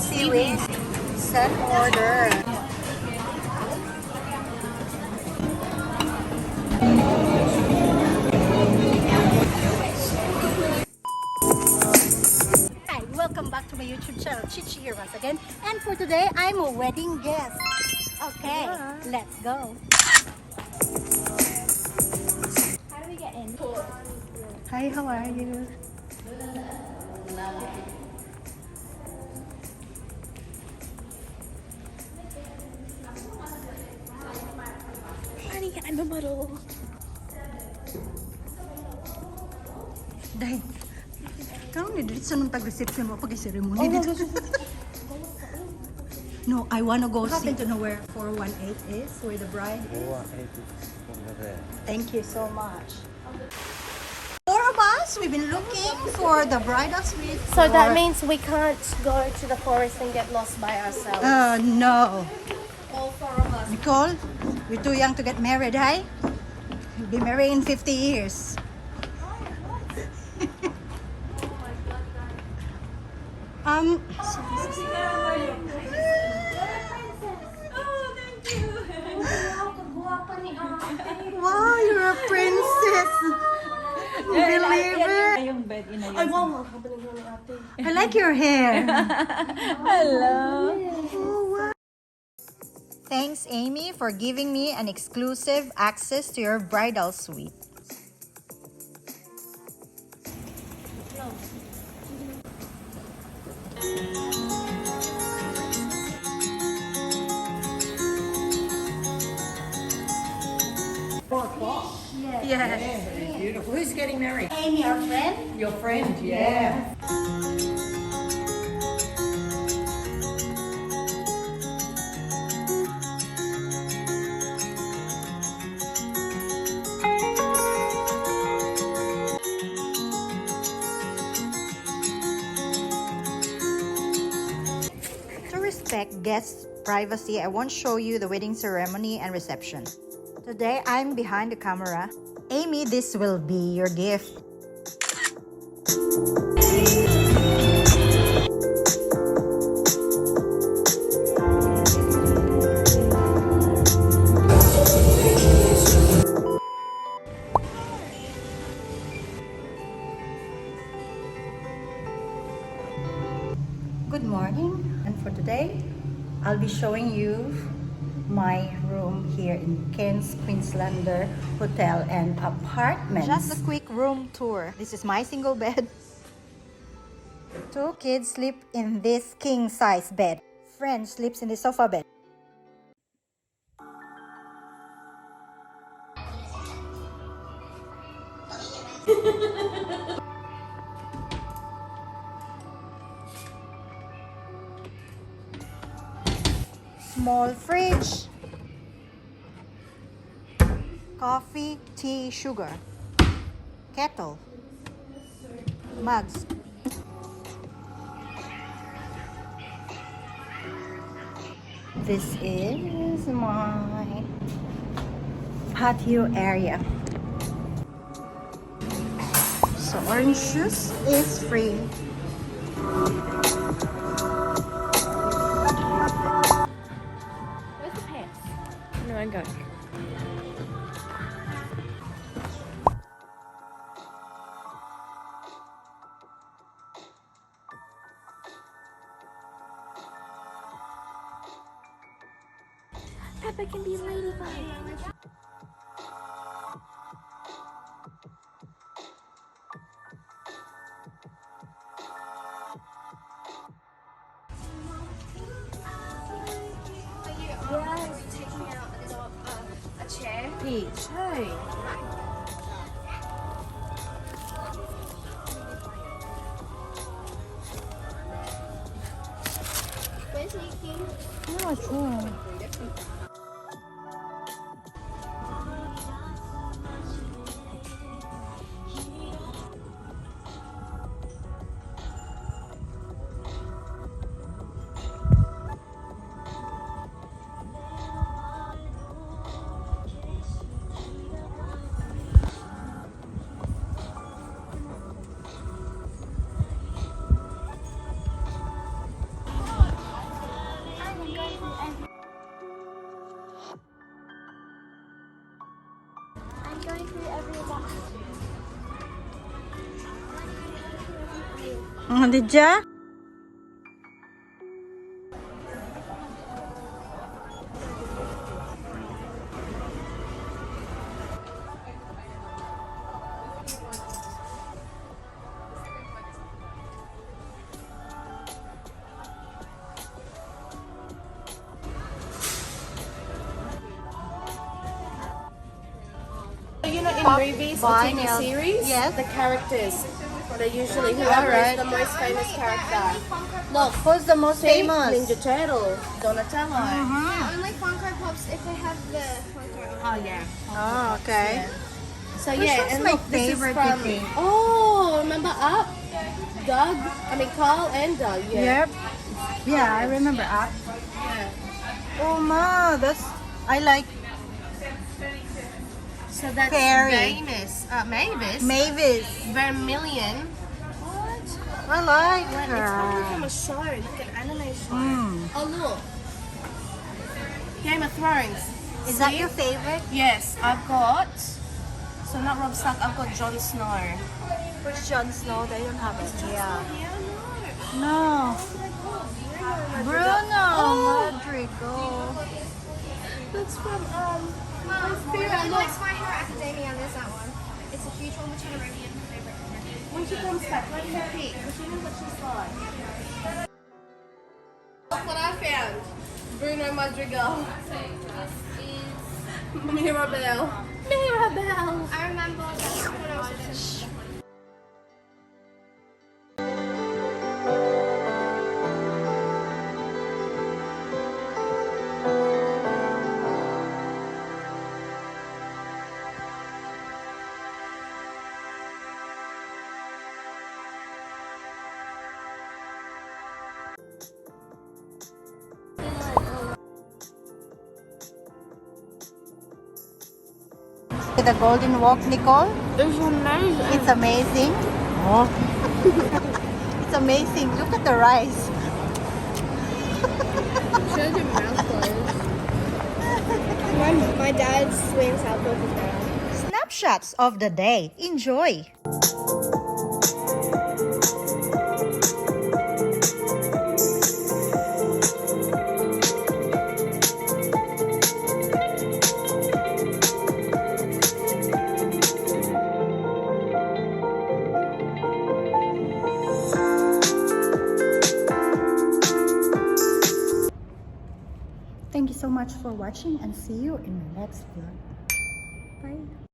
seaweed. Send order. Hi, welcome back to my YouTube channel, Cheche here once again. And for today, I'm a wedding guest. Okay, let's go. How do we get in? Hi, how are you? Honey, I'm a model. Dahil, karon ni diretso nung tag-reception mo pag-ceremony dito. No, I wanna go see to know where 418 is, where the bride is. 418 is over there. Thank you so much. Four of us, we've been looking for the bridal suite. So that means we can't go to the forest and get lost by ourselves. No. All four of us. Nicole, we're too young to get married, hey? We'll be married in 50 years. Oh, thank you. Wow, you're a princess. Believe it. Ay, wow. I like your hair. Hello. Oh, wow. Thanks, Amy, for giving me an exclusive access to your bridal suite. Yes. Beautiful. Who's getting married? Amy, our friend. Your friend, yeah. To respect guests' privacy, I won't show you the wedding ceremony and reception. Today, I'm behind the camera. Amy, this will be your gift. Good morning, and for today, I'll be showing you my room here in Ken's Queenslander Hotel and Apartments. Just a quick room tour. This is my single bed. Two kids sleep in this king-size bed. Friend sleeps in the sofa bed. Small fridge. Coffee, tea, sugar. Kettle. Mugs. This is my patio area. So orange juice is free. Where's the pants? No, I go. Peppa can be ladybug. Yeah, he's taking out a chair. Peach, hey. Where's Nikki? I'm not sure. Didya? You know, in movies or TV vinyl. series, Yes. the characters, they usually whoever is the most famous character. Look, Who's the most see? famous? Ninja Turtle, Donatello. Only Funko Pops if they have the Funko. Oh yeah. Oh, okay. So Which yeah, one's and my look, this is favorite, from. you think? Oh, remember Up? Doug? I mean Carl and Doug. Yeah. Yep. Yeah, I remember Up. Yeah. Oh ma, that's I like So that's Fairy. Mavis. Mavis. Vermilion. What? I like It's probably her. from a show, like an anime show. Mm. Oh look, Game of Thrones. Is that See? your favorite? Yes, I've got. So not Rob Stark. I've got Jon Snow. Which Jon Snow? They don't have it. Yeah. Yeah, No. Bruno Oh. Rodrigo. that's from Really likes My Hero Academia. There's that one. It's a huge one, which is Arabian favorite. when she comes back, let her pick. Because she knows what she's like. Look what I found. Bruno Madrigal. Mirabelle. Mirabelle. I remember that when I was little. The Golden Walk, Nicole. It's amazing. It's amazing. Oh. It's amazing. Look at the rice. Shows your mouth closed. My dad's swing South Coast is down. Snapshots of the day. Enjoy. Thank you so much for watching and see you in my next vlog. Bye.